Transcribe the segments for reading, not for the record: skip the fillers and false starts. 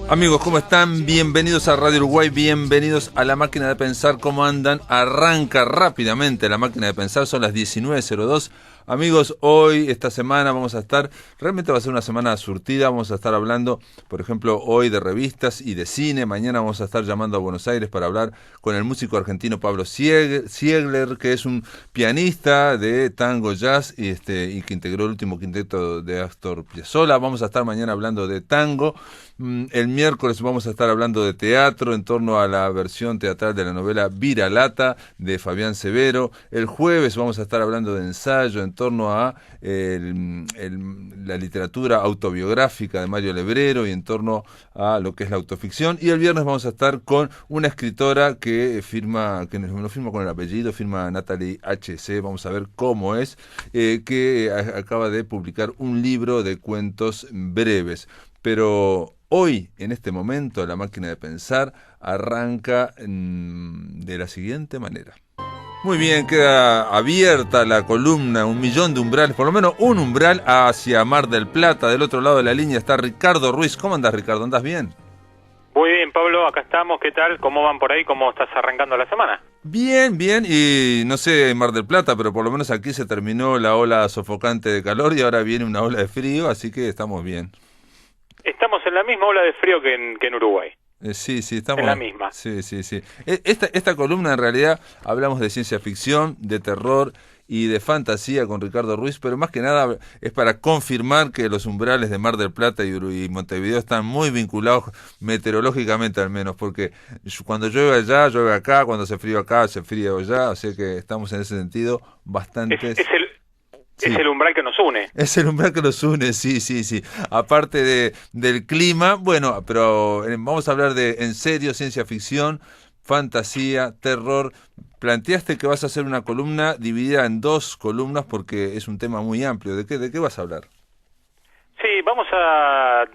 Amigos, ¿cómo están? Bienvenidos a Radio Uruguay, bienvenidos a La Máquina de Pensar. ¿Cómo andan? Arranca rápidamente La Máquina de Pensar, son las 19:02. Amigos, hoy, esta semana vamos a estar, realmente va a ser una semana surtida, vamos a estar hablando, por ejemplo, hoy de revistas y de cine. Mañana vamos a estar llamando a Buenos Aires para hablar con el músico argentino Pablo Ziegler, que es un pianista de tango jazz y que integró el último quinteto de Astor Piazzolla. Vamos a estar mañana hablando de tango. El miércoles vamos a estar hablando de teatro en torno a la versión teatral de la novela Viralata de Fabián Severo. El jueves vamos a estar hablando de ensayo en torno a la literatura autobiográfica de Mario Lebrero y en torno a lo que es la autoficción. Y el viernes vamos a estar con una escritora que no firma con el apellido, firma Natalie H.C., vamos a ver cómo es, que acaba de publicar un libro de cuentos breves. Pero hoy, en este momento, La Máquina de Pensar arranca de la siguiente manera. Muy bien, queda abierta la columna, 1.000.000 de umbrales, por lo menos un umbral hacia Mar del Plata. Del otro lado de la línea está Ricardo Ruiz. ¿Cómo andás, Ricardo? ¿Andás bien? Muy bien, Pablo, acá estamos. ¿Qué tal? ¿Cómo van por ahí? ¿Cómo estás arrancando la semana? Bien, bien, y no sé en Mar del Plata, pero por lo menos aquí se terminó la ola sofocante de calor y ahora viene una ola de frío, así que estamos bien. Estamos en la misma ola de frío que en Uruguay. Sí, estamos en la misma. Sí. Esta columna en realidad hablamos de ciencia ficción, de terror y de fantasía con Ricardo Ruiz, pero más que nada es para confirmar que los umbrales de Mar del Plata y Montevideo están muy vinculados meteorológicamente al menos, porque cuando llueve allá, llueve acá, cuando hace frío acá, hace frío allá, o sea que estamos en ese sentido bastante... Es el umbral que nos une. Es el umbral que nos une, sí. Aparte del clima, bueno, pero vamos a hablar de, en serio, ciencia ficción, fantasía, terror. Planteaste que vas a hacer una columna dividida en 2 columnas porque es un tema muy amplio. ¿De qué vas a hablar? Sí, vamos a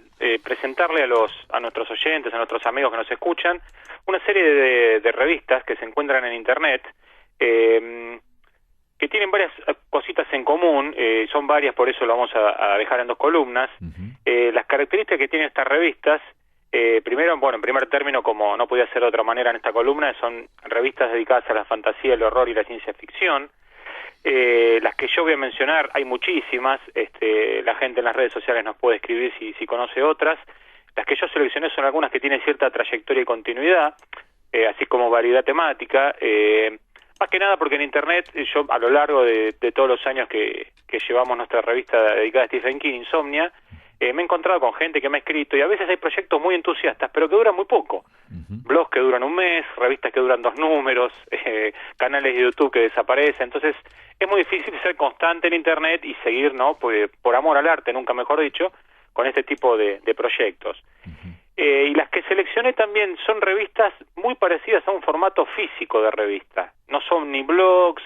presentarle a nuestros oyentes, a nuestros amigos que nos escuchan, una serie de revistas que se encuentran en Internet, que tienen varias cositas en común, son varias, por eso lo vamos a dejar en 2 columnas. Uh-huh. Las características que tienen estas revistas, primero, en primer término, como no podía ser de otra manera en esta columna, son revistas dedicadas a la fantasía, el horror y la ciencia ficción. Las que yo voy a mencionar, hay muchísimas, la gente en las redes sociales nos puede escribir si conoce otras. Las que yo seleccioné son algunas que tienen cierta trayectoria y continuidad, así como variedad temática, más que nada porque en Internet, yo a lo largo de todos los años que llevamos nuestra revista dedicada a Stephen King, Insomnia, me he encontrado con gente que me ha escrito y a veces hay proyectos muy entusiastas, pero que duran muy poco. Uh-huh. Blogs que duran un mes, revistas que duran 2 números, canales de YouTube que desaparecen. Entonces es muy difícil ser constante en Internet y seguir, ¿no? Pues, por amor al arte, nunca mejor dicho, con este tipo de proyectos. Uh-huh. Y las que seleccioné también son revistas muy parecidas a un formato físico de revista. No son ni blogs,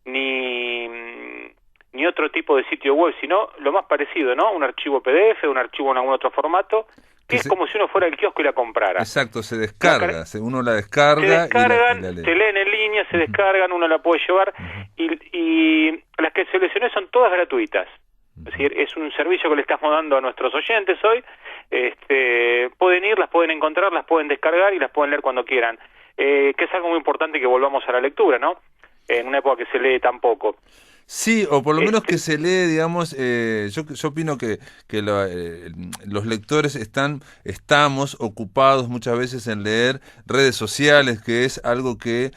ni otro tipo de sitio web, sino lo más parecido, ¿no? Un archivo PDF, un archivo en algún otro formato, que es como si uno fuera al kiosco y la comprara. Exacto, se descarga, uno la descarga. Se descargan, y la lee. Se leen en línea, se descargan, uno la puede llevar, y las que seleccioné son todas gratuitas. Es decir, es un servicio que le estamos dando a nuestros oyentes hoy. Pueden ir, las pueden encontrar, las pueden descargar y las pueden leer cuando quieran. Que es algo muy importante que volvamos a la lectura, ¿no? En una época que se lee tan poco. Sí, o por lo menos que se lee, digamos, yo opino que los lectores estamos ocupados muchas veces en leer redes sociales, que es algo que,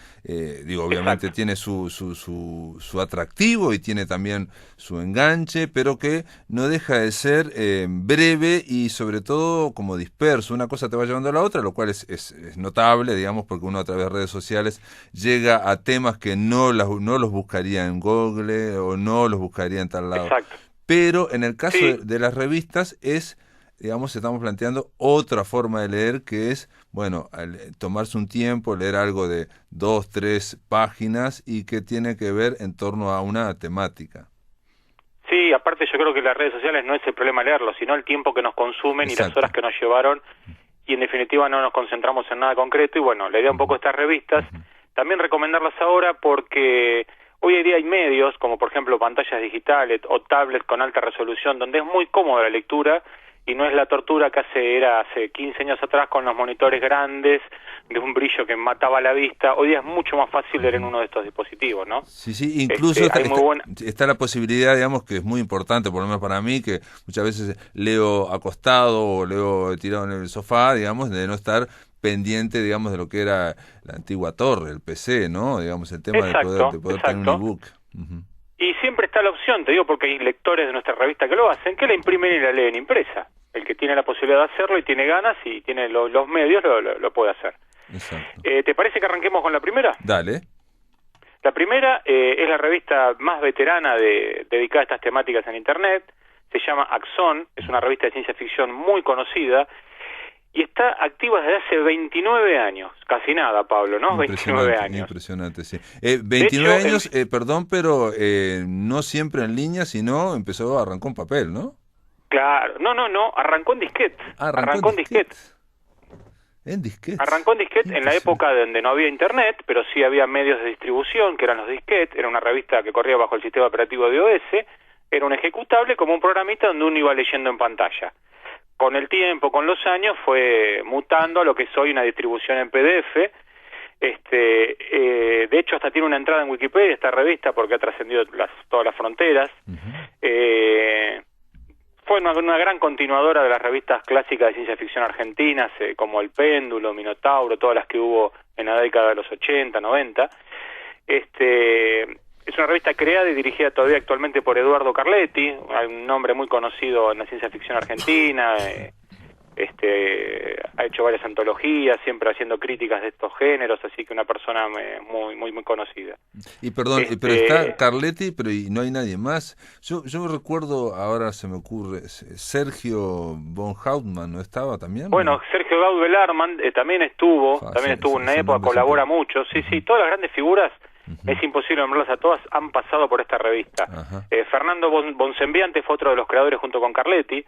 obviamente Exacto. Tiene su atractivo y tiene también su enganche, pero que no deja de ser breve y sobre todo como disperso. Una cosa te va llevando a la otra, lo cual es notable, digamos, porque uno a través de redes sociales llega a temas que no los buscaría en Google, o no los buscaría en tal lado. Exacto. Pero en el caso de las revistas estamos planteando otra forma de leer, que es, tomarse un tiempo, leer algo de 2, 3 páginas y que tiene que ver en torno a una temática. Sí, aparte yo creo que las redes sociales no es el problema leerlo, sino el tiempo que nos consumen Exacto. Y las horas que nos llevaron, y en definitiva no nos concentramos en nada concreto, y la idea un poco de estas revistas, también recomendarlas ahora porque hoy en día hay medios, como por ejemplo pantallas digitales o tablets con alta resolución, donde es muy cómoda la lectura y no es la tortura que era hace 15 años atrás con los monitores grandes, de un brillo que mataba la vista. Hoy día es mucho más fácil leer en uno de estos dispositivos, ¿no? Sí, sí, incluso está la posibilidad, digamos, que es muy importante, por lo menos para mí, que muchas veces leo acostado o leo tirado en el sofá, digamos, de no estar pendiente, digamos, de lo que era la antigua torre, el PC, ¿no? Digamos, el tema de poder tener un ebook. Y siempre está la opción, te digo, porque hay lectores de nuestra revista que lo hacen, que la imprimen y la leen impresa. El que tiene la posibilidad de hacerlo y tiene ganas y tiene los medios lo puede hacer. Exacto. ¿Te parece que arranquemos con la primera? Dale. La primera es la revista más veterana dedicada a estas temáticas en Internet. Se llama Axon, es una revista de ciencia ficción muy conocida y está activa desde hace 29 años. Casi nada, Pablo, ¿no? 29 años. Impresionante, sí. 29 años, perdón, pero no siempre en línea, sino arrancó en papel, ¿no? Claro, no, arrancó en disquete. Arrancó en disquete. En disquete. Arrancó en disquete en la época donde no había internet, pero sí había medios de distribución, que eran los disquetes. Era una revista que corría bajo el sistema operativo de iOS. Era un ejecutable como un programita donde uno iba leyendo en pantalla. Con el tiempo, con los años, fue mutando a lo que es hoy una distribución en PDF. De hecho, hasta tiene una entrada en Wikipedia esta revista porque ha trascendido todas las fronteras. Fue una gran continuadora de las revistas clásicas de ciencia ficción argentinas, como El Péndulo, Minotauro, todas las que hubo en la década de los 80, 90. Es una revista creada y dirigida todavía actualmente por Eduardo Carletti, un nombre muy conocido en la ciencia ficción argentina. Ha hecho varias antologías, siempre haciendo críticas de estos géneros, así que una persona muy conocida. Y perdón, pero está Carletti, pero y no hay nadie más. Yo recuerdo, ahora se me ocurre, Sergio von Hauptmann, ¿no estaba también? Bueno, Sergio Gaud-Belarman también estuvo en una época, colabora mucho. Sí, todas las grandes figuras, es imposible nombrarlas a todas, han pasado por esta revista. Fernando Bonsembiante fue otro de los creadores junto con Carletti.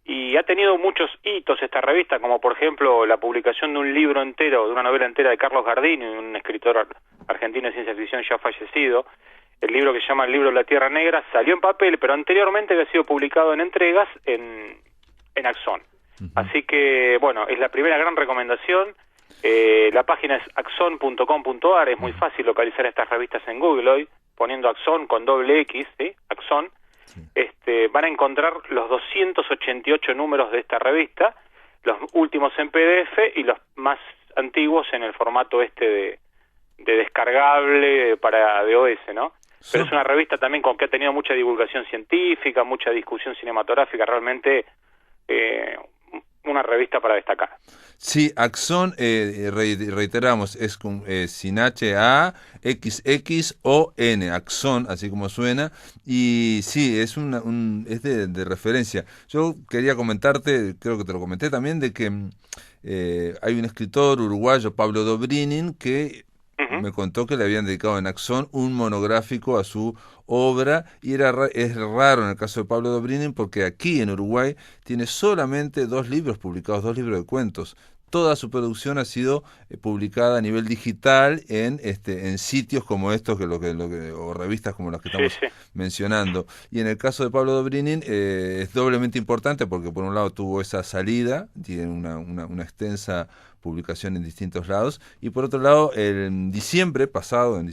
Y ha tenido muchos hitos esta revista, como por ejemplo la publicación de un libro entero, de una novela entera de Carlos Gardini, un escritor argentino de ciencia ficción ya fallecido. El libro que se llama El libro de la Tierra Negra salió en papel, pero anteriormente había sido publicado en entregas en Axon. Así que, bueno, es la primera gran recomendación. La página es axon.com.ar, es muy fácil localizar estas revistas en Google hoy, poniendo Axon con doble X, ¿sí? Axon. Van a encontrar los 288 números de esta revista, los últimos en PDF y los más antiguos en el formato de descargable para iOS, ¿no? Pero es una revista también que ha tenido mucha divulgación científica, mucha discusión cinematográfica, realmente una revista para destacar. Sí, Axon, reiteramos, es sin H-A-X-X-O-N, Axon, así como suena, y sí, es de referencia. Yo quería comentarte, creo que te lo comenté también, de que hay un escritor uruguayo, Pablo Dobrynin, que me contó que le habían dedicado en Axon un monográfico a su obra, y es raro en el caso de Pablo Dobrynin porque aquí en Uruguay tiene solamente 2 libros publicados, 2 libros de cuentos. Toda su producción ha sido publicada a nivel digital en sitios como estos o revistas como las que estamos mencionando. Y en el caso de Pablo Dobrynin es doblemente importante porque por un lado tuvo esa salida, tiene una extensa publicación en distintos lados, y por otro lado en diciembre pasado, ganó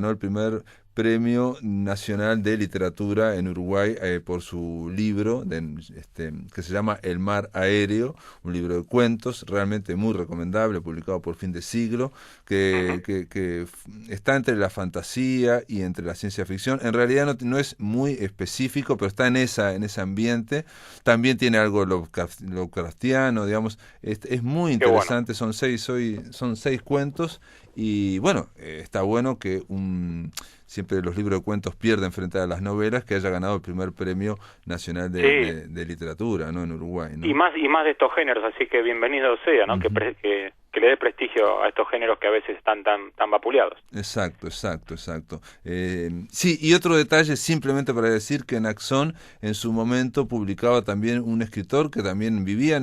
el primer Premio Nacional de Literatura en Uruguay por su libro que se llama El Mar Aéreo, un libro de cuentos realmente muy recomendable, publicado por Fin de Siglo, que está entre la fantasía y entre la ciencia ficción. En realidad no es muy específico, pero está en ese ambiente. También tiene algo Lovecraftiano, digamos. Es muy interesante. Bueno. Son 6 cuentos. Y bueno, está bueno que siempre los libros de cuentos pierden frente a las novelas, que haya ganado el primer premio nacional de literatura, ¿no? En Uruguay, ¿no? Y más de estos géneros, así que bienvenido sea, ¿no? Que le dé prestigio a estos géneros que a veces están tan vapuleados. Exacto. Sí, y otro detalle, simplemente para decir que en Axon en su momento publicaba también un escritor que también vivía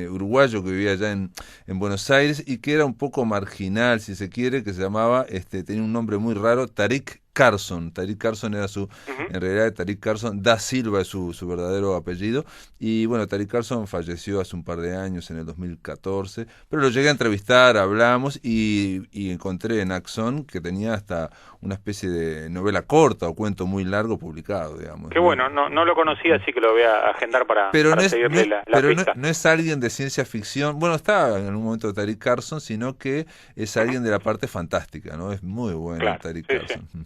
uruguayo, que vivía allá en Buenos Aires, y que era un poco marginal, si se quiere, que se llamaba, tenía un nombre muy raro, Tariq Carson. Tariq Carson era en realidad Tariq Carson da Silva es su verdadero apellido. Y bueno, Tariq Carson falleció hace un par de años, en el 2014, pero lo llegué a entrevistar, hablamos y encontré en Axon que tenía hasta una especie de novela corta o cuento muy largo publicado, digamos. Qué bueno, no lo conocía, así que lo voy a agendar para seguirle la pista. No es alguien de ciencia ficción, bueno, está en un momento de Tariq Carson, sino que es alguien de la parte fantástica, ¿no? Es muy bueno, claro, Tariq Carson. Sí.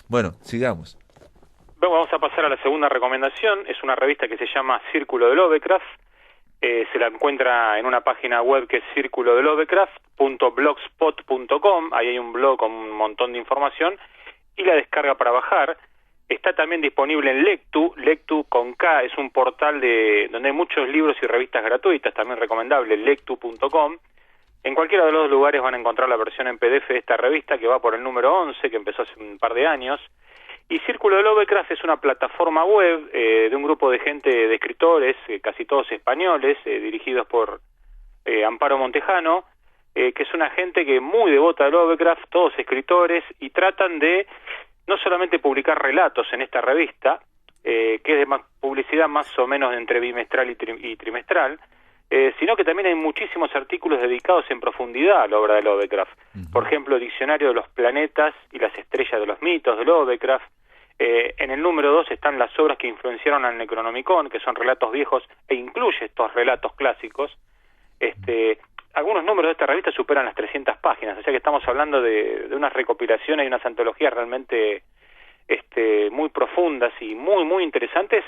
Bueno, sigamos. Bueno, vamos a pasar a la segunda recomendación. Es una revista que se llama Círculo de Lovecraft. Se la encuentra en una página web que es circulodelovecraft.blogspot.com. Ahí hay un blog con un montón de información y la descarga para bajar. Está también disponible en Lectu. Lectu con K es un portal donde hay muchos libros y revistas gratuitas, también recomendable, lectu.com. En cualquiera de los dos lugares van a encontrar la versión en PDF de esta revista, que va por el número 11, que empezó hace un par de años. Y Círculo de Lovecraft es una plataforma web de un grupo de gente, de escritores, casi todos españoles, dirigidos por Amparo Montejano, que es una gente que muy devota de Lovecraft, todos escritores, y tratan de no solamente publicar relatos en esta revista, que es de publicidad más o menos entre bimestral y trimestral, sino que también hay muchísimos artículos dedicados en profundidad a la obra de Lovecraft. Por ejemplo, Diccionario de los planetas y las estrellas de los mitos de Lovecraft. En el número 2 están las obras que influenciaron al Necronomicon, que son relatos viejos e incluye estos relatos clásicos. Algunos números de esta revista superan las 300 páginas, o sea que estamos hablando de unas recopilaciones y unas antologías realmente muy profundas y muy interesantes,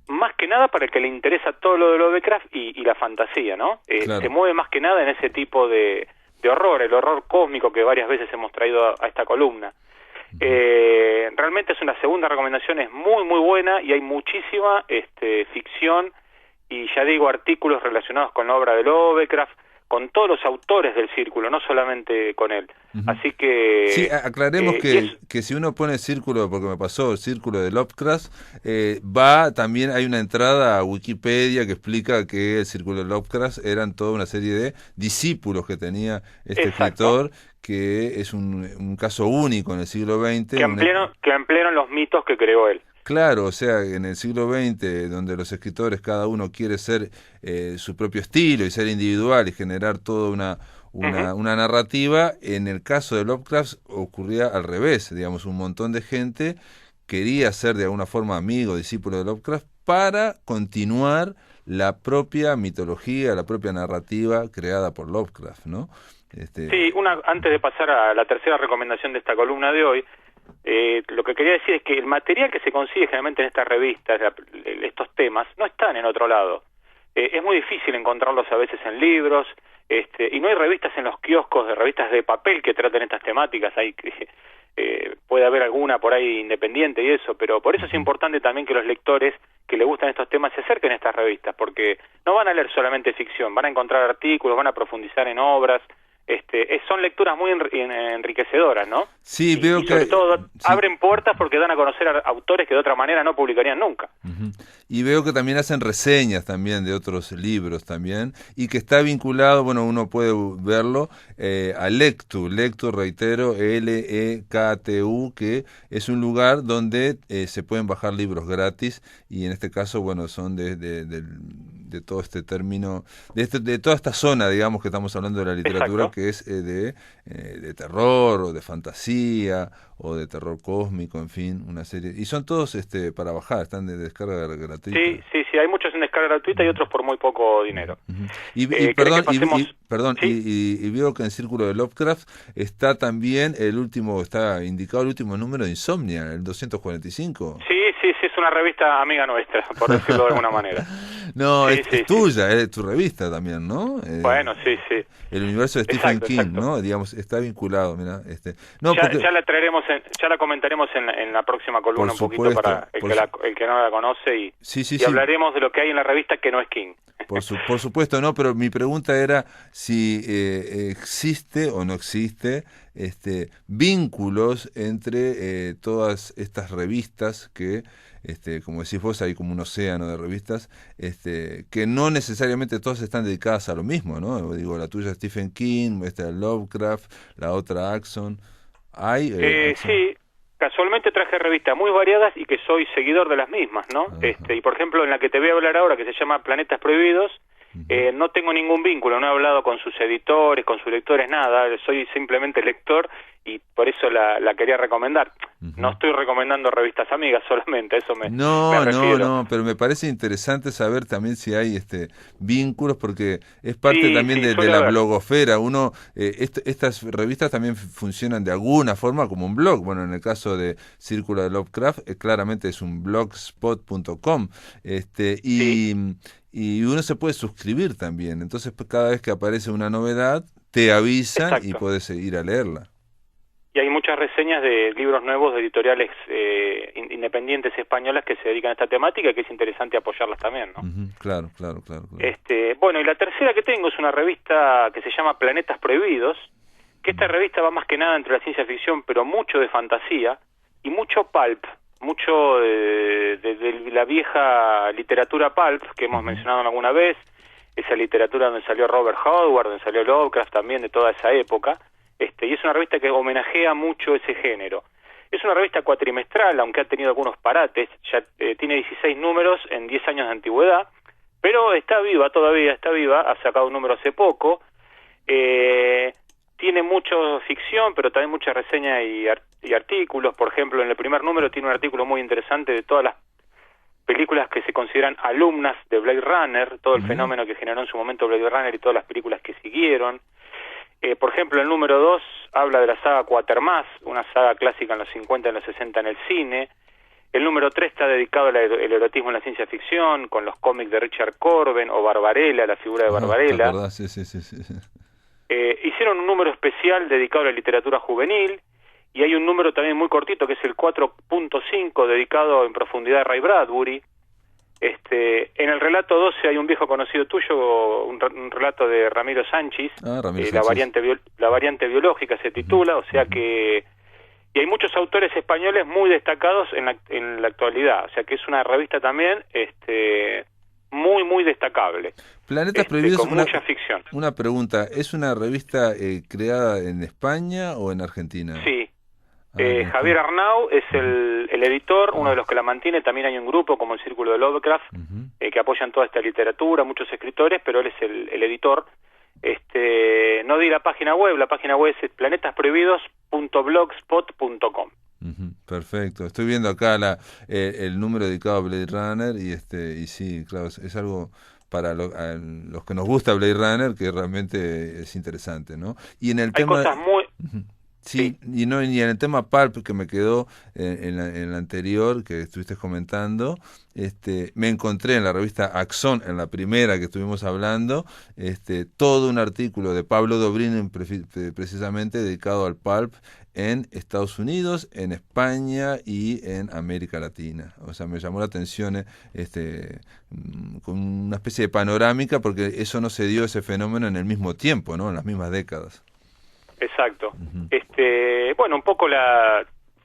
más que nada para el que le interesa todo lo de Lovecraft y la fantasía, ¿no? Claro. Se mueve más que nada en ese tipo de horror, el horror cósmico que varias veces hemos traído a esta columna. Realmente es una segunda recomendación, es muy buena y hay muchísima ficción y ya digo artículos relacionados con la obra de Lovecraft, con todos los autores del Círculo, no solamente con él. Así que... Sí, aclaremos que si uno pone Círculo, porque me pasó el Círculo de Lovecraft, también hay una entrada a Wikipedia que explica que el Círculo de Lovecraft eran toda una serie de discípulos que tenía este escritor, que es un caso único en el siglo XX. Que ampliaron los mitos que creó él. Claro, o sea, en el siglo XX, donde los escritores cada uno quiere ser su propio estilo y ser individual y generar toda una narrativa, en el caso de Lovecraft ocurría al revés, digamos, un montón de gente quería ser de alguna forma amigo, discípulo de Lovecraft para continuar la propia mitología, la propia narrativa creada por Lovecraft, ¿no? Sí, antes de pasar a la tercera recomendación de esta columna de hoy, lo que quería decir es que el material que se consigue generalmente en estas revistas, estos temas, no están en otro lado. Es muy difícil encontrarlos a veces en libros, y no hay revistas en los kioscos, de revistas de papel que traten estas temáticas. Puede haber alguna por ahí independiente y eso, pero por eso es importante también que los lectores que les gustan estos temas se acerquen a estas revistas, porque no van a leer solamente ficción, van a encontrar artículos, van a profundizar en obras. Son lecturas muy enriquecedoras, ¿no? Sí, veo que... sobre todo abren puertas porque dan a conocer a autores que de otra manera no publicarían nunca. Y veo que también hacen reseñas también de otros libros también, y que está vinculado, bueno, uno puede verlo, a Lectu, reitero, Lektu, que es un lugar donde se pueden bajar libros gratis, y en este caso, bueno, son de todo este término, de toda esta zona, digamos, que estamos hablando de la literatura. Exacto. Que es de terror o de fantasía o de terror cósmico, en fin, una serie. Y son todos para bajar, están de descarga gratuita. Sí, hay muchos en descarga gratuita y otros por muy poco dinero. Y veo que en Círculo de Lovecraft está también está indicado el último número de Insomnia, el 245. Sí, es una revista amiga nuestra, por decirlo de alguna manera. No, es tuya, es tu revista también, ¿no? Bueno, sí. El universo de Stephen King, ¿no? Digamos, está vinculado, mira. Ya la traeremos, ya la comentaremos en la próxima columna un poquito para el que no la conoce y hablaremos de lo que hay en la revista que no es King. Por supuesto, no, pero mi pregunta era si existe o no existe vínculos entre todas estas revistas que, como decís vos, hay como un océano de revistas, que no necesariamente todas están dedicadas a lo mismo, ¿no? Digo, la tuya Stephen King, Lovecraft, la otra Axon. Sí, Casualmente traje revistas muy variadas y que soy seguidor de las mismas, ¿no? Y por ejemplo, en la que te voy a hablar ahora, que se llama Planetas Prohibidos, no tengo ningún vínculo, no he hablado con sus editores, con sus lectores, nada, soy simplemente lector y por eso la quería recomendar. No estoy recomendando revistas amigas solamente, eso me refiero. No, pero me parece interesante saber también si hay vínculos, porque es parte también de la blogosfera. Estas revistas también funcionan de alguna forma como un blog. Bueno, en el caso de Círculo de Lovecraft, claramente es un blogspot.com, y uno se puede suscribir también. Entonces, cada vez que aparece una novedad, te avisan y puedes ir a leerla. Y hay muchas reseñas de libros nuevos de editoriales independientes españolas que se dedican a esta temática y que es interesante apoyarlas también, ¿no? Claro. Bueno, y la tercera que tengo es una revista que se llama Planetas Prohibidos, que esta revista va más que nada entre la ciencia ficción, pero mucho de fantasía y mucho pulp, mucho de la vieja literatura pulp que hemos mencionado alguna vez, esa literatura donde salió Robert Howard, donde salió Lovecraft también, de toda esa época. Y es una revista que homenajea mucho ese género. Es una revista cuatrimestral, aunque ha tenido algunos parates, ya tiene 16 números en 10 años de antigüedad, pero está viva, todavía está viva, ha sacado un número hace poco, tiene mucho ficción, pero también mucha reseña y artículos. Por ejemplo, en el primer número tiene un artículo muy interesante de todas las películas que se consideran alumnas de Blade Runner, todo el fenómeno que generó en su momento Blade Runner y todas las películas que siguieron. Por ejemplo, el número 2 habla de la saga Quatermass, una saga clásica en los 50 y en los 60 en el cine. El número 3 está dedicado al erotismo en la ciencia ficción, con los cómics de Richard Corben o Barbarella, la figura de Barbarella. Sí. Hicieron un número especial dedicado a la literatura juvenil, y hay un número también muy cortito que es el 4.5 dedicado en profundidad a Ray Bradbury. En el relato 12 hay un viejo conocido tuyo, un relato de Ramiro Sánchez, la variante biológica se titula, o sea que... Y hay muchos autores españoles muy destacados en la actualidad, o sea que es una revista también muy destacable. Planetas Prohibidos, con mucha ficción. Una pregunta, ¿es una revista creada en España o en Argentina? Sí. Javier Arnau es el editor, uno de los que la mantiene. También hay un grupo como el Círculo de Lovecraft que apoyan toda esta literatura, muchos escritores, pero él es el editor. No di la página web es planetasprohibidos.blogspot.com. Perfecto, estoy viendo acá el número dedicado a Blade Runner y sí, claro, es algo para los que nos gusta Blade Runner que realmente es interesante, ¿no? Y en el tema cosas muy... Sí, y en el tema pulp que me quedó en la anterior que estuviste comentando, me encontré en la revista Axón, en la primera que estuvimos hablando, todo un artículo de Pablo Dobrín precisamente dedicado al pulp en Estados Unidos, en España y en América Latina. O sea, me llamó la atención con una especie de panorámica, porque eso no se dio, ese fenómeno, en el mismo tiempo, ¿no? En las mismas décadas. Exacto. Bueno, un poco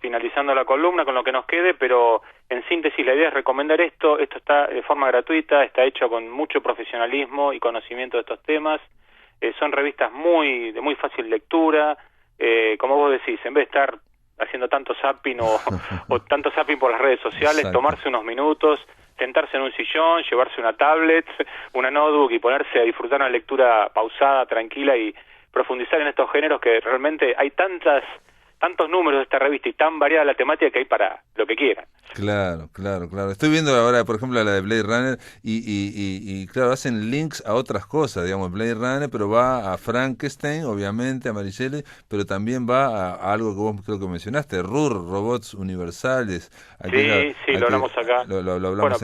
finalizando la columna con lo que nos quede, pero en síntesis la idea es recomendar esto está de forma gratuita, está hecho con mucho profesionalismo y conocimiento de estos temas, son revistas de muy fácil lectura, como vos decís, en vez de estar haciendo tanto zapping o tanto zapping por las redes sociales, Exacto. Tomarse unos minutos, sentarse en un sillón, llevarse una tablet, una notebook y ponerse a disfrutar una lectura pausada, tranquila y profundizar en estos géneros, que realmente hay tantos números de esta revista y tan variada la temática que hay para lo que quieran. Claro. Estoy viendo ahora, por ejemplo, la de Blade Runner y claro, hacen links a otras cosas, digamos, Blade Runner, pero va a Frankenstein, obviamente, a Mary Shelley, pero también va a algo que vos creo que mencionaste, Robots Universales. Sí, lo hablamos acá. Lo hablamos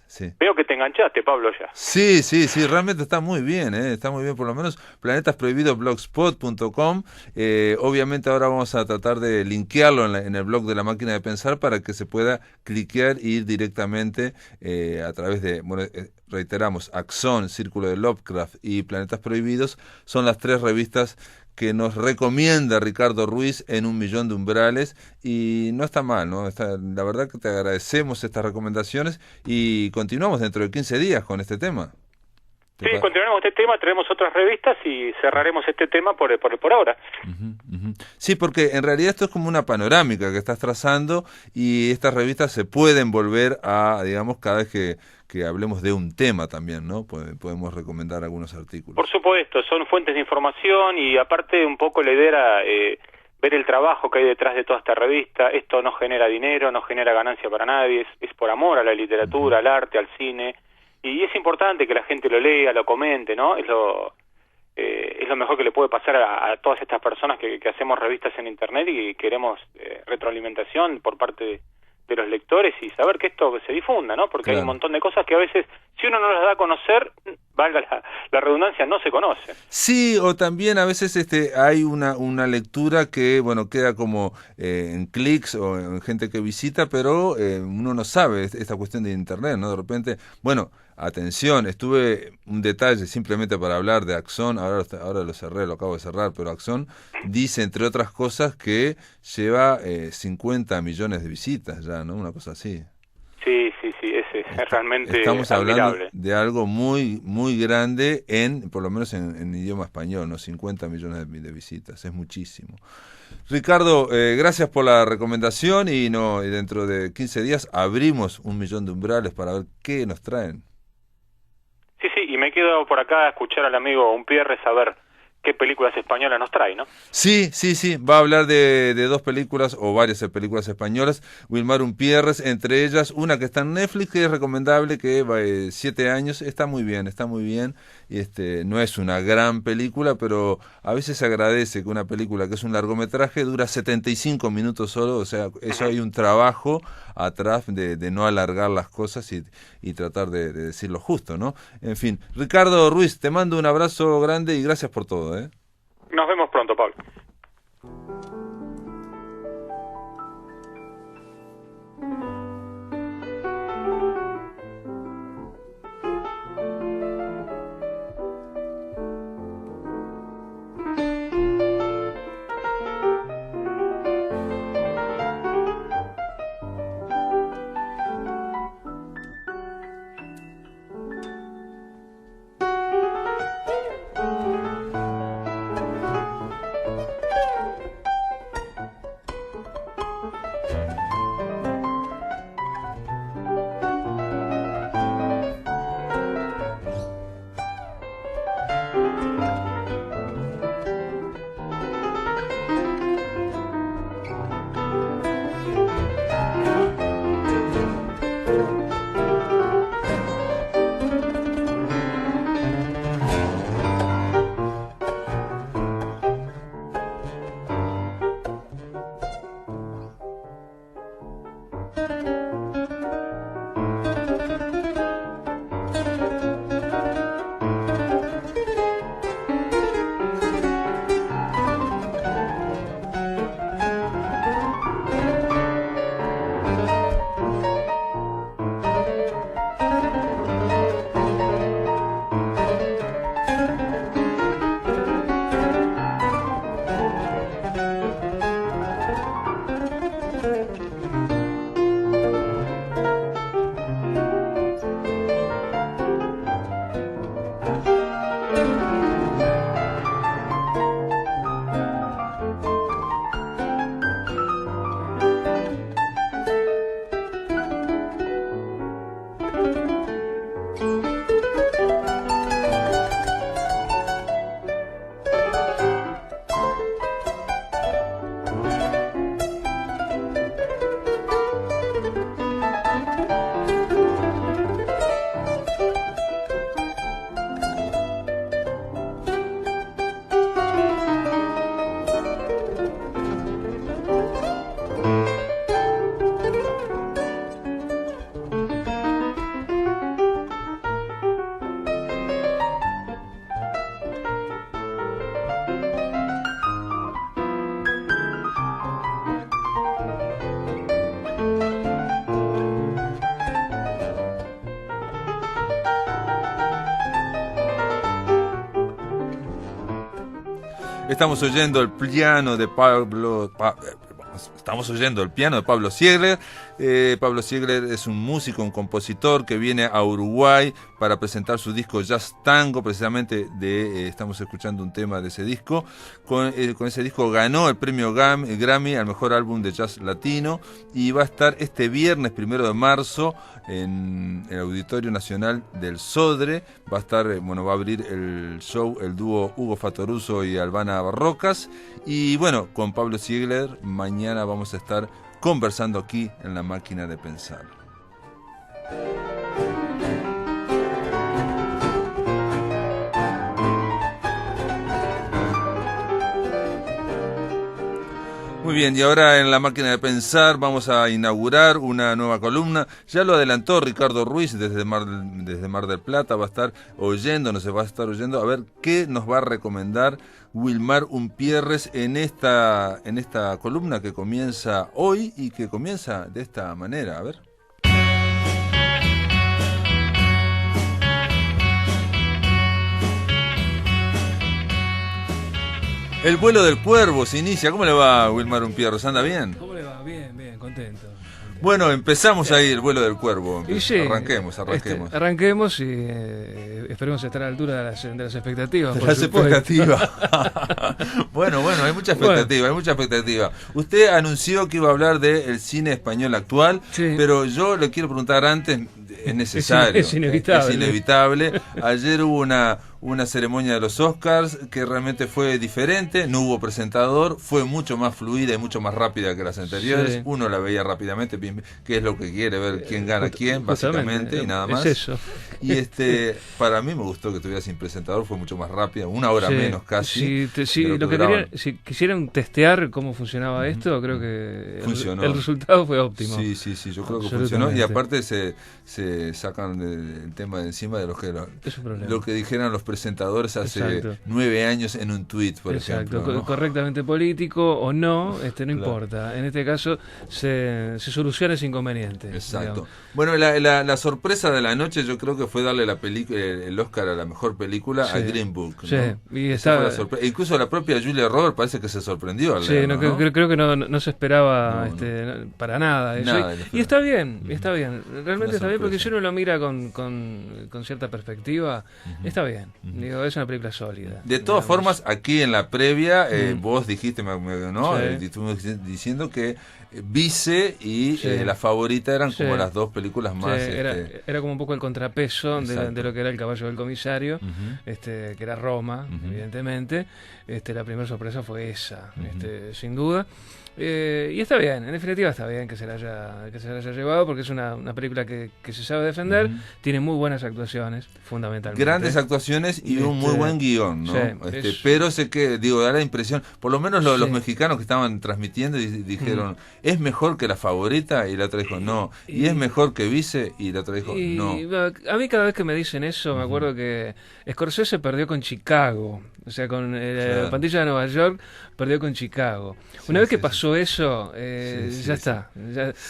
Sí. Veo que te enganchaste, Pablo, ya. Sí, realmente está muy bien, está muy bien, por lo menos planetasprohibidos.blogspot.com. Obviamente ahora vamos a tratar de linkearlo en el blog de La Máquina de Pensar para que se pueda cliquear e ir directamente a través de, reiteramos, Axón, Círculo de Lovecraft y Planetas Prohibidos, son las 3 revistas que nos recomienda Ricardo Ruiz en 1.000.000 de umbrales, y no está mal, ¿no? La verdad que te agradecemos estas recomendaciones y continuamos dentro de 15 días con este tema. Sí, continuaremos este tema, traemos otras revistas y cerraremos este tema por ahora. Sí, porque en realidad esto es como una panorámica que estás trazando y estas revistas se pueden volver a, digamos, cada vez que hablemos de un tema también, ¿no? Podemos recomendar algunos artículos. Por supuesto, son fuentes de información y aparte un poco la idea era ver el trabajo que hay detrás de toda esta revista. Esto no genera dinero, no genera ganancia para nadie, es por amor a la literatura, al arte, al cine. Y es importante que la gente lo lea, lo comente, ¿no? Es lo mejor que le puede pasar a todas estas personas que hacemos revistas en internet y queremos retroalimentación por parte de los lectores y saber que esto se difunda, ¿no? Porque hay un montón de cosas que a veces, si uno no las da a conocer, valga la redundancia, no se conoce. Sí, o también a veces hay una lectura que, bueno, queda como en clics o en gente que visita, pero uno no sabe esta cuestión de internet, ¿no? De repente, bueno, atención, un detalle simplemente para hablar de Axon, ahora lo cerré, lo acabo de cerrar, pero Axon dice, entre otras cosas, que lleva 50 millones de visitas ya, ¿no? Una cosa así. Sí, es realmente estamos admirable. Hablando de algo muy muy grande, por lo menos en idioma español, ¿no? 50 millones de visitas, es muchísimo. Ricardo, gracias por la recomendación y dentro de 15 días abrimos 1 millón de umbrales para ver qué nos traen. Sí, y me quedo por acá a escuchar al amigo Umpierres a ver qué películas españolas nos trae, ¿no? Sí, va a hablar de 2 películas o varias películas españolas, Wilmar Umpierres, entre ellas una que está en Netflix, que es recomendable, que 7 años, está muy bien, y no es una gran película, pero a veces se agradece que una película que es un largometraje dura 75 minutos solo, o sea, eso hay un trabajo atrás de no alargar las cosas y tratar de decir lo justo, ¿no? En fin, Ricardo Ruiz, te mando un abrazo grande y gracias por todo, ¿eh? Nos vemos pronto, Pablo. Estamos oyendo el piano de Pablo Ziegler, Pablo Ziegler es un músico, un compositor que viene a Uruguay para presentar su disco Jazz Tango, precisamente estamos escuchando un tema de ese disco. Con ese disco ganó el premio Grammy al mejor álbum de jazz latino y va a estar este viernes 1 de marzo en el Auditorio Nacional del Sodre. Va a estar, va a abrir el show el dúo Hugo Fatoruso y Albana Barrocas. Y bueno, con Pablo Ziegler mañana vamos a estar conversando aquí en La Máquina de Pensar. Muy bien, y ahora en La Máquina de Pensar vamos a inaugurar una nueva columna. Ya lo adelantó Ricardo Ruiz desde Mar del Plata, va a estar oyendo, a ver qué nos va a recomendar Wilmar Umpierres en esta columna que comienza hoy y que comienza de esta manera. A ver. El vuelo del cuervo se inicia. ¿Cómo le va, Wilmar Umpierres? ¿Anda bien? ¿Cómo le va? Bien, contento. Bueno, empezamos ahí el vuelo del cuervo. Sí, arranquemos. Arranquemos y esperemos estar a la altura de las expectativas. De las expectativas. Bueno, hay mucha expectativa, Usted anunció que iba a hablar del cine español actual, sí. Pero yo le quiero preguntar antes, es necesario. Es inevitable. Es inevitable. Ayer hubo una ceremonia de los Oscars que realmente fue diferente, no hubo presentador, fue mucho más fluida y mucho más rápida que las anteriores. Sí. Uno la veía rápidamente, que es lo que quiere ver quién gana quién, básicamente, y nada más. Es eso. Y para mí me gustó que estuviera sin presentador, fue mucho más rápida, una hora menos casi. Si quisieran testear cómo funcionaba esto, creo que el resultado fue óptimo. Sí, yo creo que funcionó, y aparte se sacan el tema de encima de lo que dijeran los presentadores hace 9 años en un tuit, por ejemplo, ¿no? Correctamente político o no, no importa. En este caso se soluciona ese inconveniente. Exacto. Digamos. Bueno, la sorpresa de la noche yo creo que fue darle el Oscar a la mejor película a Green Book, ¿no? Sí, y incluso la propia Julia Roberts parece que se sorprendió al leerlo, ¿no? Creo que no se esperaba para nada eso. Y está bien, realmente está bien, porque si uno lo mira con cierta perspectiva, está bien. Digo, es una película sólida. De todas formas, aquí en la previa, vos dijiste, ¿no? Estuvimos diciendo que Vice y La Favorita eran como las dos películas más... Era como un poco el contrapeso de lo que era El Caballo del Comisario, que era Roma, evidentemente. La primera sorpresa fue esa, sin duda. Y está bien, en definitiva está bien que se la haya llevado, porque es una película que se sabe defender, tiene muy buenas actuaciones, fundamentalmente. Grandes actuaciones y un muy buen guión, ¿no? Pero sé que, da la impresión, por lo menos los mexicanos que estaban transmitiendo dijeron, ¿es mejor que La Favorita? Y la otra dijo, no. ¿Y es mejor que Vice? Y la otra dijo, no. A mí cada vez que me dicen eso, me acuerdo que Scorsese perdió con Chicago, o sea, con Pandilla de Nueva York, perdió con Chicago. Una vez que pasó eso, ya está,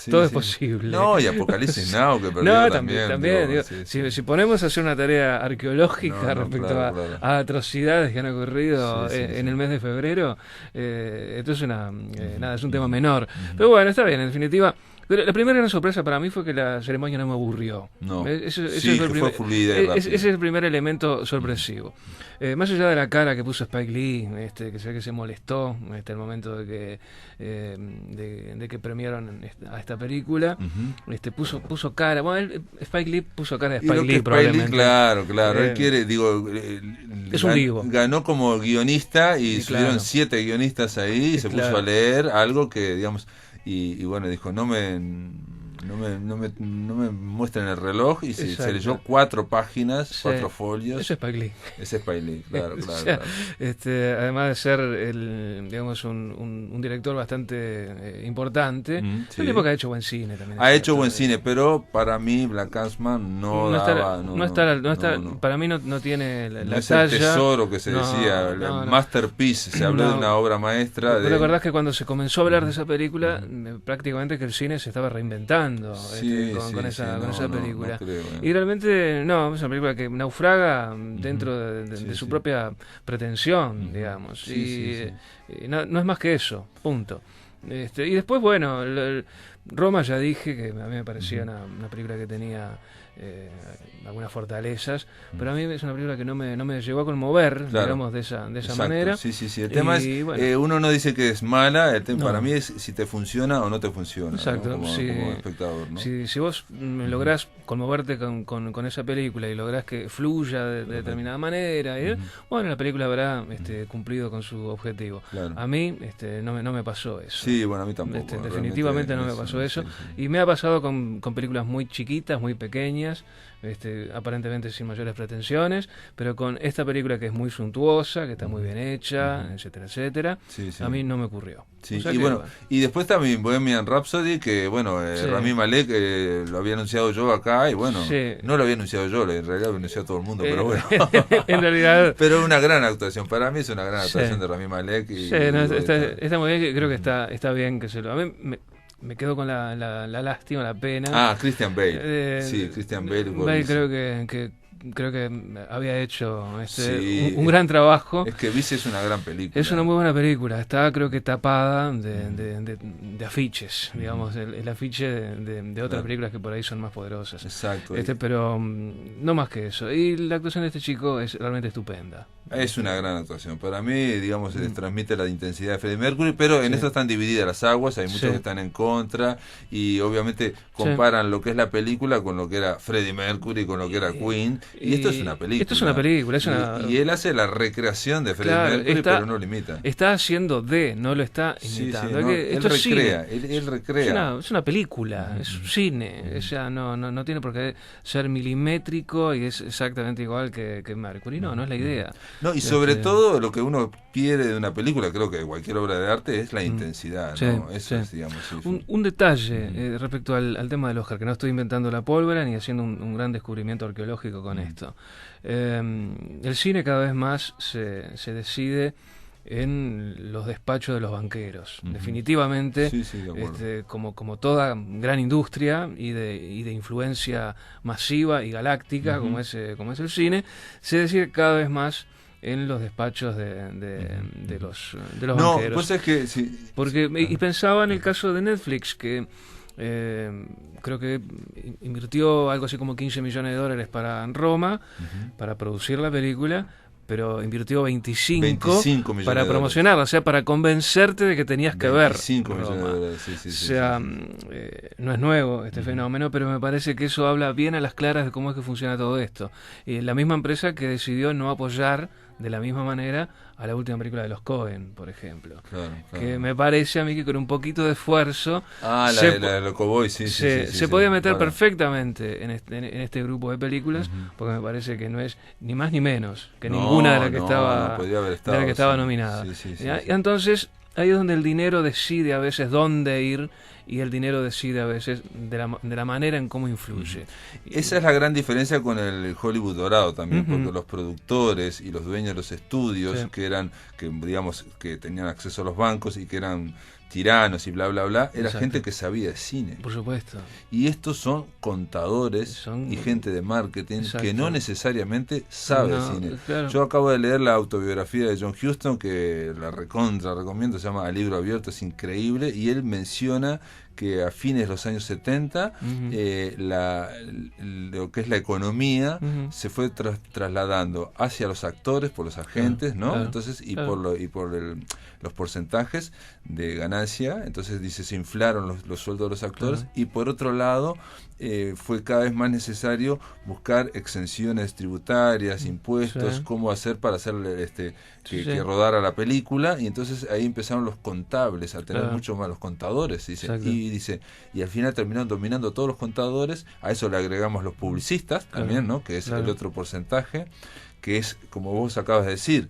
todo es posible. No, y Apocalipsis Now, que perdió también. Si ponemos a hacer una tarea arqueológica respecto a atrocidades que han ocurrido en el mes de febrero, esto es es un tema menor. Pero bueno, está bien, en definitiva. La primera gran sorpresa para mí fue que la ceremonia no me aburrió. No. Fue fluida. Ese es el primer elemento sorpresivo. Más allá de la cara que puso Spike Lee, que se ve que se molestó el momento de que premiaron a esta película, puso cara. Bueno, Spike Lee puso cara de Spike Lee, probablemente. Claro. Él quiere, es un vivo. Ganó como guionista y subieron 7 guionistas ahí y se puso a leer algo que, digamos... Y bueno, dijo, no me muestren el reloj, y se leyó 4 páginas, 4 folios. Eso es Spike Lee. Es Spike Lee, claro. Además de ser un director bastante importante, un tipo que ha hecho buen cine también. Ha hecho buen cine, pero para mí Black Clansman para mí no tiene la es talla. El tesoro que se decía, el masterpiece, se habló de una obra maestra. La verdad es que cuando se comenzó a hablar de esa película, prácticamente que el cine se estaba reinventando con esa película. No creo, y realmente es una película que naufraga dentro de su propia pretensión, digamos. No es más que eso, punto. Y después, bueno, Roma ya dije que a mí me parecía una película que tenía algunas fortalezas, pero a mí es una película que no me llegó a conmover, digamos, de esa manera. Sí. El tema es, bueno, uno no dice que es mala, el tema para mí es si te funciona o no te funciona. Exacto, ¿no? Como espectador, ¿no? Si vos lográs conmoverte con esa película y lográs que fluya de determinada manera, bueno, la película habrá cumplido con su objetivo. Claro. A mí no me pasó eso. Sí, bueno, a mí tampoco. Definitivamente no me pasó eso. Y me ha pasado con películas muy chiquitas, muy pequeñas, aparentemente sin mayores pretensiones, pero con esta película que es muy suntuosa, que está muy bien hecha, etcétera, etcétera, a mí no me ocurrió. Sí. O sea y después también Bohemian Rhapsody, que bueno, Rami Malek lo había anunciado yo acá, y bueno, no lo había anunciado yo, en realidad lo había anunciado todo el mundo, pero bueno. En realidad. Pero una gran actuación, para mí es una gran actuación de Rami Malek. Está muy bien, creo que está bien que se lo... A mí me quedo con la lástima, la pena. Christian Bale. Christian Bale. Bale creo que había hecho un gran trabajo. Es que Vice es una gran película. Es una muy buena película. Está, creo que, tapada de afiches, digamos, el afiche de otras películas que por ahí son más poderosas. Exacto. Pero no más que eso. Y la actuación de este chico es realmente estupenda. Es una gran actuación. Para mí, digamos, se les transmite la intensidad de Freddie Mercury, pero en esto están divididas las aguas, hay muchos que están en contra, y obviamente comparan lo que es la película con lo que era Freddie Mercury, con lo que era Queen, y esto es una película. Esto es una película. Y él hace la recreación de Freddie Mercury, pero no lo imita. Está haciendo no lo está imitando. Él recrea. Es una película, es un cine. O sea, no tiene por qué ser milimétrico y es exactamente igual que Mercury. No es la idea. No, y sobre todo lo que uno quiere de una película, creo que de cualquier obra de arte, es la intensidad, ¿no? Eso es, digamos. Un detalle respecto al tema del Oscar, que no estoy inventando la pólvora ni haciendo un gran descubrimiento arqueológico con esto. El cine cada vez más se decide en los despachos de los banqueros. Definitivamente, como toda gran industria y de influencia masiva y galáctica, como es el cine, se decide cada vez más en los despachos de los banqueros. Pues es que y pensaba en el caso de Netflix, que creo que invirtió algo así como $15 millones para Roma, para producir la película, pero invirtió 25 para promocionarla, o sea, para convencerte de que tenías que ver Roma. O sea, no es nuevo este fenómeno, pero me parece que eso habla bien a las claras de cómo es que funciona todo esto. La misma empresa que decidió no apoyar de la misma manera a la última película de los Coen, por ejemplo. Claro. Que me parece a mí que con un poquito de esfuerzo la de los Cowboys, se podía meter perfectamente en este grupo de películas, porque me parece que no es ni más ni menos que ninguna de las que estaba nominada. Y entonces ahí es donde el dinero decide a veces dónde ir, y el dinero decide a veces de la manera en cómo influye. Esa es la gran diferencia con el Hollywood dorado también, porque los productores y los dueños de los estudios, que tenían acceso a los bancos y que eran tiranos y bla bla bla, era gente que sabía de cine. Por supuesto. Y estos son contadores y gente de marketing que no necesariamente sabe de cine. Claro. Yo acabo de leer la autobiografía de John Huston, que la recomiendo, se llama A Libro Abierto, es increíble, y él menciona que a fines de los años 70 lo que es la economía se fue trasladando hacia los actores por los agentes, ¿no? Claro, entonces por los porcentajes de ganancia, entonces dice se inflaron los sueldos de los actores, y por otro lado fue cada vez más necesario buscar exenciones tributarias, impuestos, cómo hacer para hacer que rodara la película, y entonces ahí empezaron los contables a tener mucho más, los contadores, y al final terminaron dominando todos los contadores. A eso le agregamos los publicistas también, ¿no? Que es el otro porcentaje, que es, como vos acabas de decir,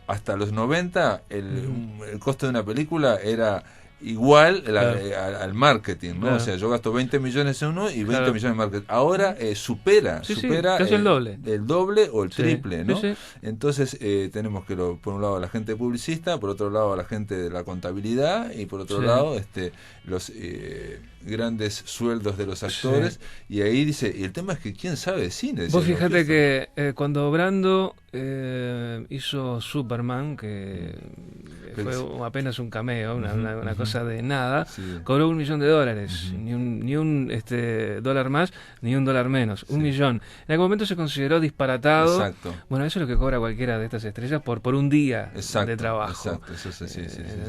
hasta los 90 el costo de una película era igual al marketing, ¿no? O sea, yo gasto 20 millones en uno y 20 millones en marketing. Ahora supera casi el doble o el triple, ¿no? Entonces tenemos que por un lado a la gente publicista, por otro lado a la gente de la contabilidad, y por otro lado los grandes sueldos de los actores, y ahí dice, y el tema es que quién sabe de cine. Vos fíjate que cuando Brando hizo Superman, que fue apenas un cameo, una cosa de nada, cobró $1 millón, ni un dólar más, ni un dólar menos, $1 millón. En aquel momento se consideró disparatado. Exacto. Bueno, eso es lo que cobra cualquiera de estas estrellas por un día de trabajo. Exacto, eso sí.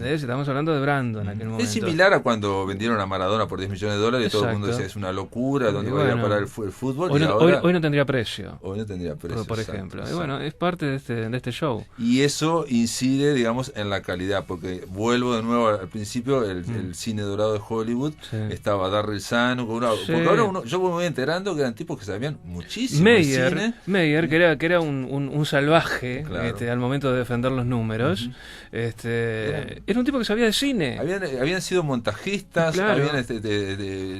Estamos hablando de Brando en aquel momento. Es similar a cuando vendieron a Maradona por $10 millones y todo el mundo decía, es una locura, ¿dónde va a parar el fútbol? Hoy no tendría precio. Hoy no tendría precio, por ejemplo. Y bueno, es parte de este show. Y eso incide, digamos, en la calidad, porque vuelvo de nuevo al principio, el cine dorado de Hollywood, estaba Darryl Zanuck, porque ahora yo me voy enterando que eran tipos que sabían muchísimo Meyer, que era un salvaje, al momento de defender los números, era un tipo que sabía de cine. Habían sido montajistas, habían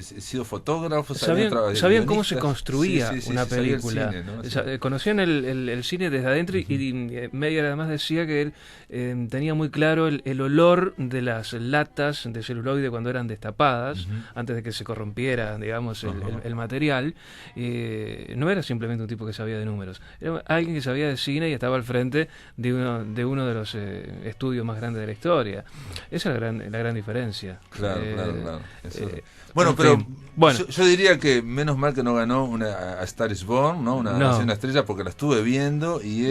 sido fotógrafos, sabían cómo se construía una película. Cine, ¿no? Conocían el cine desde adentro y Meyer además decía que él tenía muy claro el olor de las latas de celuloide cuando eran destapadas, antes de que se corrompiera, digamos, el material. No era simplemente un tipo que sabía de números, era alguien que sabía de cine y estaba al frente de uno de los estudios más grandes de la historia. Esa es la gran diferencia. Claro. Bueno, pero yo diría que menos mal que no ganó A Star is Born, ¿no? Una estrella, porque la estuve viendo y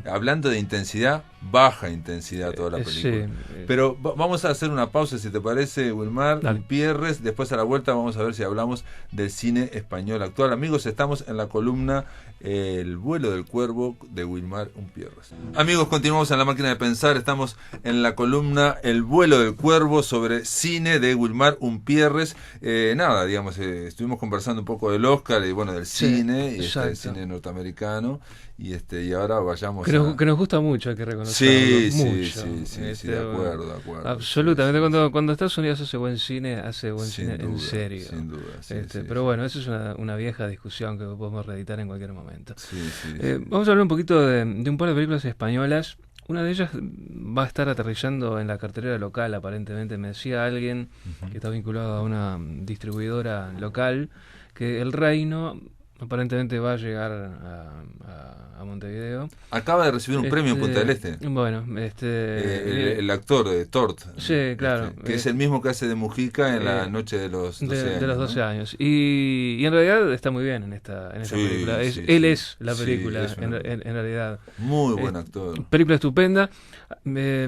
hablando de intensidad, baja intensidad toda la película. Pero vamos a hacer una pausa, si te parece, Wilmar Pierres. Después a la vuelta vamos a ver si hablamos del cine español actual. Amigos, estamos en la columna El vuelo del cuervo de Wilmar Pierres. Amigos, continuamos en La Máquina de Pensar. Estamos en la columna El vuelo del cuervo sobre cine de Wilmar Pierres. Digamos, estuvimos conversando un poco del Oscar y bueno, del cine, y el cine norteamericano, y ahora vayamos que nos gusta mucho, hay que reconocerlo. Sí, de acuerdo. Absolutamente, cuando Estados Unidos hace buen cine en serio. Sin duda. Pero bueno, eso es una vieja discusión que podemos reeditar en cualquier momento. Vamos a hablar un poquito de un par de películas españolas. Una de ellas va a estar aterrizando en la cartelera local, aparentemente. Me decía alguien que está vinculado a una distribuidora local que El Reino aparentemente va a llegar a Montevideo. Acaba de recibir un premio en Punta del Este. Bueno, el actor de Tort. Sí, claro. Que es el mismo que hace de Mujica en La Noche de los 12 años. De los 12 años. Y en realidad está muy bien en esta película. Él es la película, en realidad. Muy buen actor. Película estupenda. Me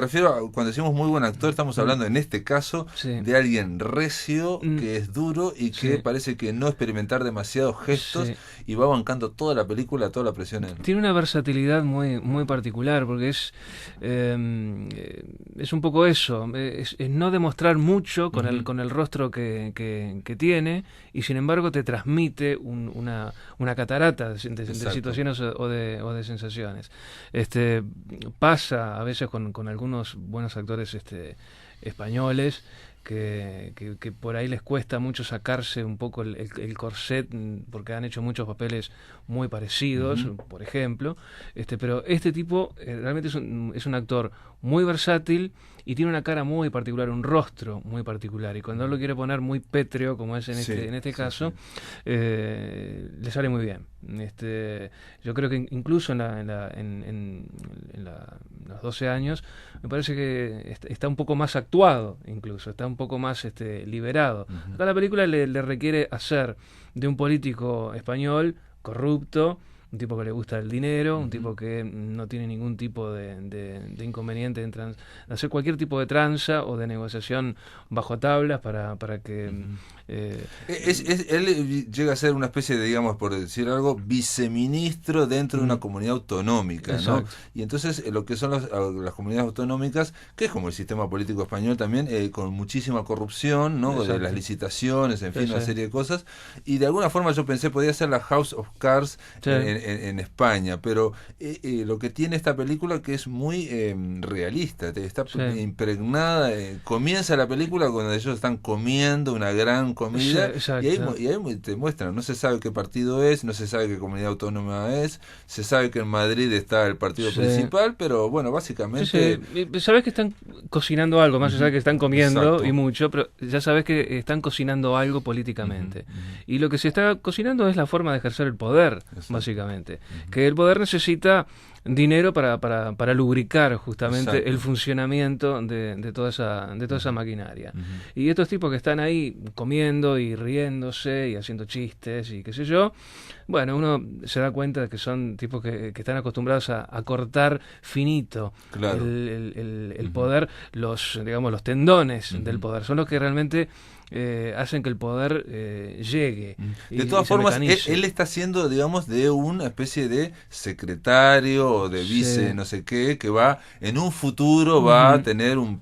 refiero a, cuando decimos muy buen actor, estamos hablando en este caso de alguien recio, que es duro y que parece que no experimentar demasiados gestos y va bancando toda la película, toda la presión en... Tiene una versatilidad muy particular, porque es un poco eso, es no demostrar mucho con el rostro que tiene, y sin embargo te transmite una catarata de situaciones o de sensaciones. Pasa a veces con algunos buenos actores españoles que por ahí les cuesta mucho sacarse un poco el corset, porque han hecho muchos papeles muy parecidos, por ejemplo, pero este tipo realmente es un actor muy versátil y tiene una cara muy particular, un rostro muy particular, y cuando él lo quiere poner muy pétreo, como es en este caso, le sale muy bien. Yo creo que incluso en los 12 años me parece que está un poco más actuado, incluso está un poco más liberado. Acá la película le requiere hacer de un político español corrupto, un tipo que le gusta el dinero, un tipo que no tiene ningún tipo de inconveniente en hacer cualquier tipo de tranza o de negociación bajo tablas para que... él llega a ser una especie de, digamos, por decir algo, viceministro dentro de una comunidad autonómica, ¿no? Y entonces lo que son las comunidades autonómicas, que es como el sistema político español también, con muchísima corrupción, ¿no? De las licitaciones, en fin, una serie de cosas, y de alguna forma yo pensé, podía ser la House of Cards en España, pero lo que tiene esta película que es muy realista, está impregnada, comienza la película cuando ellos están comiendo una gran comida, y ahí te muestran, no se sabe qué partido es, no se sabe qué comunidad autónoma es, se sabe que en Madrid está el partido principal, pero bueno, básicamente... Sabes que están cocinando algo, más allá de que están comiendo y mucho, pero ya sabes que están cocinando algo políticamente. Y lo que se está cocinando es la forma de ejercer el poder, básicamente. justamente. Que el poder necesita dinero para lubricar justamente Exacto. el funcionamiento de toda esa maquinaria. Y estos tipos que están ahí comiendo y riéndose y haciendo chistes y qué sé yo, bueno, uno se da cuenta de que son tipos que están acostumbrados a cortar finito Claro. el poder, los tendones del poder, son los que realmente hacen que el poder llegue. De todas formas, él está siendo, digamos, de una especie de secretario o de vice, no sé qué, que va, en un futuro va a tener un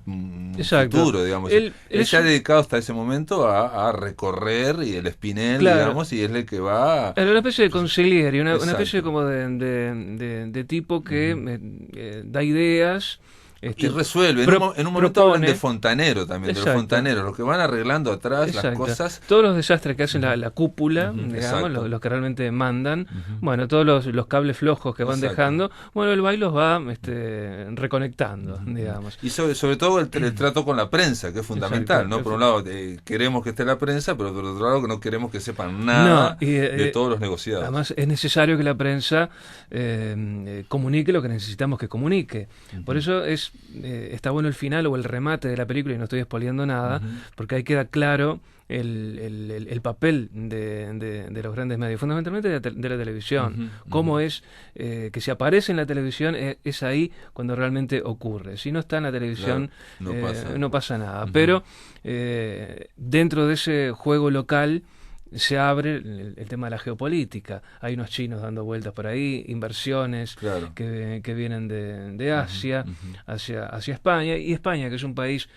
futuro, digamos. Él se ha dedicado hasta ese momento a recorrer y el espinel, digamos, y es el que va... Era una especie de consigliere, una especie como de tipo que da ideas... y resuelve. En un momento hablan de fontanero también, de los fontaneros, los que van arreglando atrás las cosas. Todos los desastres que hacen la cúpula, digamos, los que realmente mandan, bueno, todos los cables flojos que van dejando, bueno, el baile los va reconectando, digamos. Y sobre todo el trato con la prensa, que es fundamental, ¿no? Por un lado, queremos que esté la prensa, pero por otro lado, que no queremos que sepan nada de todos los negociados. Además, es necesario que la prensa comunique lo que necesitamos que comunique. Por eso está bueno el final o el remate de la película, y no estoy spoileando nada, porque ahí queda claro el papel de los grandes medios, fundamentalmente de la televisión. Cómo es que si aparece en la televisión es ahí cuando realmente ocurre. Si no está en la televisión, no pasa nada. Pero dentro de ese juego local se abre el tema de la geopolítica. Hay unos chinos dando vueltas por ahí, inversiones que vienen de Asia hacia España, y España, que es un país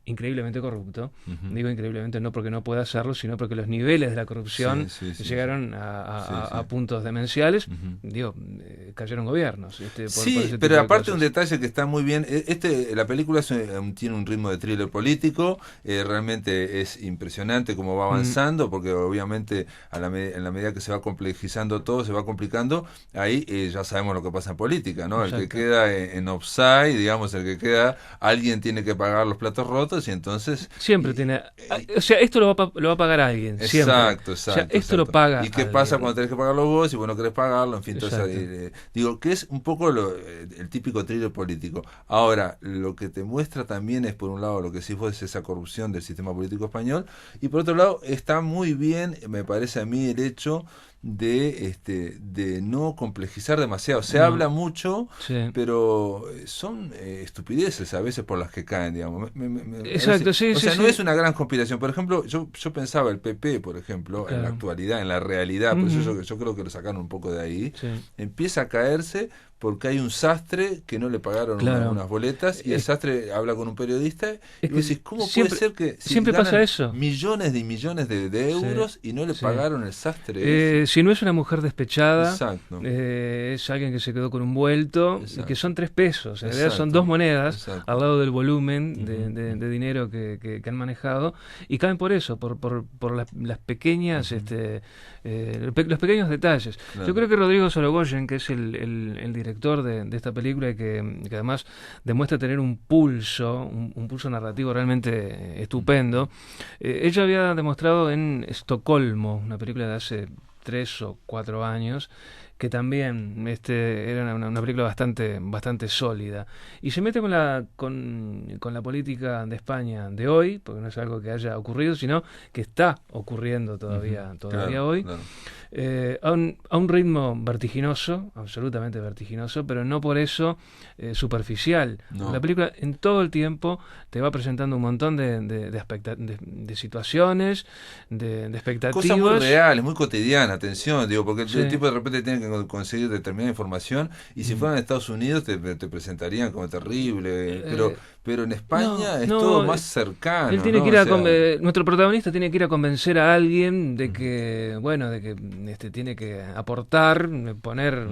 increíblemente corrupto. Digo increíblemente no porque no pueda hacerlo, sino porque los niveles de la corrupción llegaron a puntos demenciales. Digo, cayeron gobiernos. Por pero aparte un detalle que está muy bien, la película tiene un ritmo de thriller político, realmente es impresionante cómo va avanzando, porque obviamente en la medida que se va complejizando todo, se va complicando, ahí ya sabemos lo que pasa en política, ¿no? El que queda en offside, digamos, el que queda, alguien tiene que pagar los platos rotos, y entonces siempre tiene, o sea, esto lo va a pagar alguien, siempre. Exacto. O sea, esto lo paga. ¿Y qué pasa cuando tenés que pagarlo vos y vos no querés pagarlo? En fin, entonces, digo que es un poco el típico thriller político. Ahora, lo que te muestra también es, por un lado, lo que sí fue esa corrupción del sistema político español, y por otro lado, está muy bien, me parece a mí, el hecho de no complejizar demasiado. Se habla mucho, pero son estupideces a veces por las que caen, digamos. Exacto, sí. O sea, no es una gran conspiración. Por ejemplo, yo pensaba el PP, por ejemplo, en la actualidad, en la realidad, por eso yo creo que lo sacaron un poco de ahí, empieza a caerse porque hay un sastre que no le pagaron unas boletas, y el sastre habla con un periodista y vos decís, ¿cómo puede ser que siempre pasa eso? Millones y millones de euros y no le pagaron el sastre? Si no es una mujer despechada, es alguien que se quedó con un vuelto, que son 3 pesos, en realidad son 2 monedas al lado del volumen de dinero que han manejado, y caen por eso, por las pequeñas los pequeños detalles. Yo creo que Rodrigo Sorogoyen, que es el director de esta película, y que además demuestra tener un pulso narrativo realmente estupendo, ella había demostrado en Estocolmo, una película de hace 3 o 4 años, que también era una película bastante sólida, y se mete con la política de España de hoy, porque no es algo que haya ocurrido, sino que está ocurriendo todavía hoy. A un ritmo vertiginoso, absolutamente vertiginoso, pero no por eso superficial. La película en todo el tiempo te va presentando un montón de situaciones, de expectativas. Cosas muy reales, muy cotidianas, atención, digo, porque el tipo de repente tiene que conseguir determinada información, y si fueran a Estados Unidos te presentarían como terrible, pero en España es todo más cercano. Él tiene que ir nuestro protagonista tiene que ir a convencer a alguien de que, tiene que aportar, poner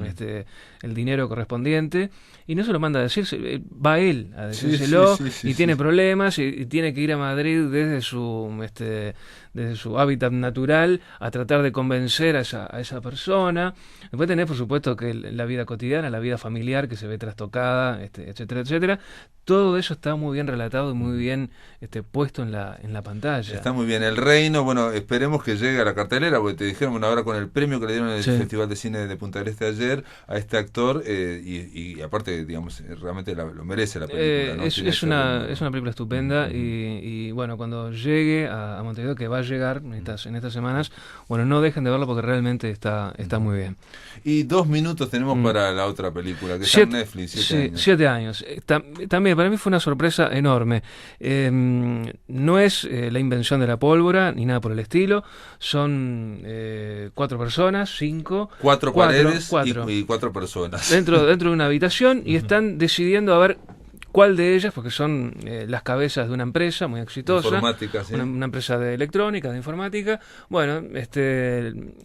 el dinero correspondiente, y no se lo manda a decir, va él a decírselo, tiene problemas, y tiene que ir a Madrid desde su hábitat natural a tratar de convencer a esa persona. Después tenés, por supuesto, que la vida cotidiana, la vida familiar que se ve trastocada, etcétera, etcétera. Todo eso está muy bien relatado y muy bien puesto en la pantalla. Está muy bien. El Reino, bueno, esperemos que llegue a la cartelera, porque te dijeron, bueno, ahora con el premio que le dieron en el Festival de Cine de Punta del Este ayer a este actor, y aparte, digamos, realmente lo merece la película, ¿no? Es una película estupenda y bueno, cuando llegue a Montevideo, que va a llegar en estas semanas, bueno, no dejen de verlo porque realmente está muy bien. Y 2 minutos tenemos para la otra película, que está en Netflix, 7 años. 7 años. También para mí fue una sorpresa enorme. No es la invención de la pólvora, ni nada por el estilo. Son 4 personas, 5. 4 paredes y 4 personas. Dentro de una habitación y están decidiendo a ver cuál de ellas, porque son las cabezas de una empresa muy exitosa, informática, sí. una empresa de electrónica, de informática. Bueno,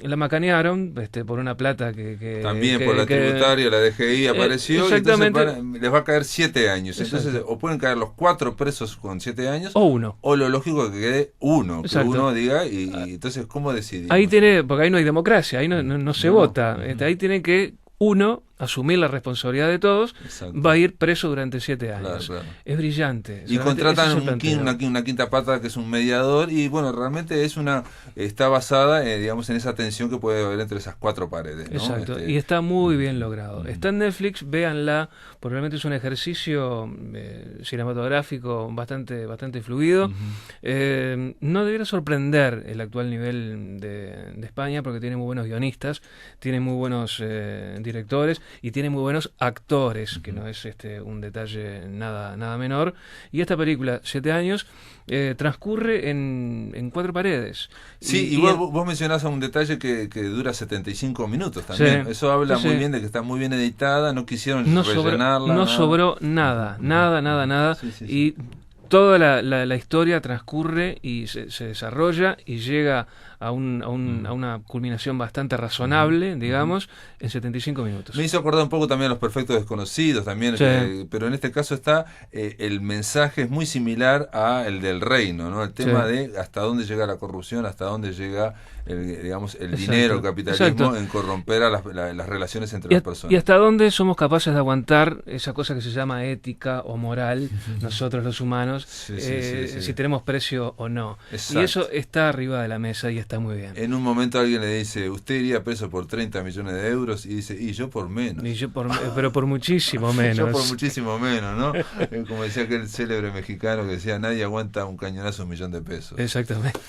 la macanearon por una plata que también por la tributaria, la DGI apareció, exactamente. Y entonces les va a caer 7 años. Exacto. Entonces, o pueden caer los 4 presos con 7 años, o uno. O lo lógico es que quede uno, exacto. Que uno diga, y entonces, ¿cómo decidimos? Ahí porque ahí no hay democracia, ahí no se vota. Ahí tiene que uno asumir la responsabilidad de todos. Exacto. Va a ir preso durante 7 años. Claro. Es brillante. Y contratan una quinta pata que es un mediador, y bueno, realmente está basada digamos, en esa tensión que puede haber entre esas 4 paredes, ¿no? Exacto, y está muy bien logrado. Está en Netflix, véanla, porque realmente es un ejercicio cinematográfico bastante fluido. No debiera sorprender el actual nivel de España, porque tiene muy buenos guionistas, tiene muy buenos directores, y tiene muy buenos actores, que no es un detalle nada menor. Y esta película, 7 años, transcurre en 4 paredes. Sí, y vos mencionás un detalle que dura 75 minutos también. Sí, eso habla muy bien de que está muy bien editada, no quisieron rellenarla. No sobró nada. Sí. Y toda la historia transcurre y se desarrolla y llega a una culminación bastante razonable, digamos, en 75 minutos. Me hizo acordar un poco también a Los Perfectos Desconocidos, también, sí. Pero en este caso el mensaje es muy similar a el del Reino, ¿no? El tema de hasta dónde llega la corrupción, hasta dónde llega el dinero, el capitalismo, en corromper a las relaciones entre las personas. Y hasta dónde somos capaces de aguantar esa cosa que se llama ética o moral, nosotros los humanos, si tenemos precio o no. Exacto. Y eso está arriba de la mesa y está muy bien. En un momento alguien le dice, usted iría preso por 30 millones de euros, y dice, y yo por menos. Pero por muchísimo menos. Yo por muchísimo menos, ¿no? Como decía aquel célebre mexicano que decía, nadie aguanta un cañonazo $1 millón. Exactamente.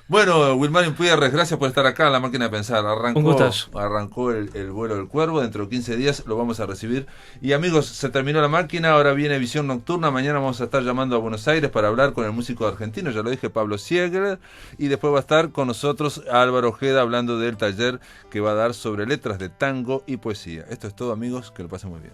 Bueno, Wilmario Puyarres, gracias por estar acá en La Máquina de Pensar. Arrancó el vuelo del Cuervo, dentro de 15 días lo vamos a recibir. Y amigos, se terminó La Máquina, ahora viene Visión Nocturna. Mañana vamos a estar llamando a Buenos Aires para hablar con el músico argentino, ya lo dije, Pablo Siegler. Y después va a estar con nosotros Álvaro Ojeda hablando del taller que va a dar sobre letras de tango y poesía. Esto es todo, amigos, que lo pasen muy bien.